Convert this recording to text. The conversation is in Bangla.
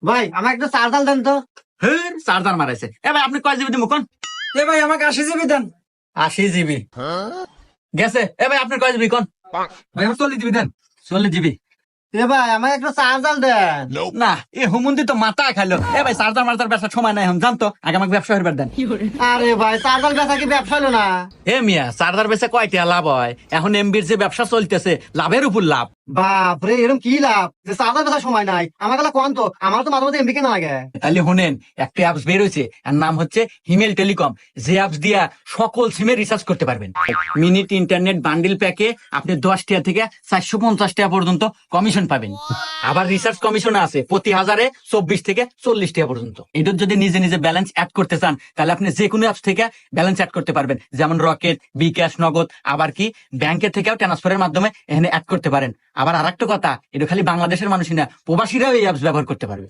ভাই আমার একটা চার্জার দেন তো। হ্যাঁ চার্জার মারাইছে। এ ভাই আপনি কয় জিবি দিব কোন? এ ভাই আমাকে 80 জিবি দেন। 80 জিবি গেছে। এ ভাই আপনি কয় জিবি কোন? ভাই আমার 40 জিবি দেন। 40 জিবি এ ভাই আমাকে একটা চার্জার দেন। না এ হুমুন্দি তো মাথা খাইলো। এ ভাই চার্জার মার্জার ব্যবসার সময় নাই এখন জানতো, আগে আমাকে ব্যবসা হইবার দেন। আরে ভাই চার্জার বেচা কি ব্যবসা হলো না? এ মিয়া চার্জার বেচে কয়টা লাভ হয়? এখন এমবির যে ব্যবসা চলতেছে লাভের উপর লাভ। বাপ রে এরকম কি লাভ যে চার্জার বেচার সময় নাই? আমার কাছে কোন তো, আমার তো মাঝে মাঝে এমবি কেনা লাগে। তাহলে শুনেন, একটা অ্যাপস বের হয়েছে, আর নাম হচ্ছে হিমেল টেলিকম। যে অ্যাপস দিয়া সকল সিমে রিচার্জ করতে পারবেন। মিনিট ইন্টারনেট বান্ডিল প্যাকে আপনি 10 টাকা থেকে 450 টাকা পর্যন্ত কমিশন পাবেন। আবার রিসার্চ কমিশন আছে প্রতি হাজারে 24 থেকে 40 টাকা পর্যন্ত। এটার যদি নিজে নিজে ব্যালেন্স অ্যাড করতে চান তাহলে আপনি যে কোনো অ্যাপস থেকে ব্যালেন্স অ্যাড করতে পারবেন, যেমন রকেট, বিকাশ, নগদ, আবার কি ব্যাংকের থেকেও ট্রান্সফারের মাধ্যমে এখানে অ্যাড করতে পারেন। আবার আরেকটা কথা, এটা খালি বাংলাদেশের মানুষই না, প্রবাসীরাও এই অ্যাপস ব্যবহার করতে পারবে।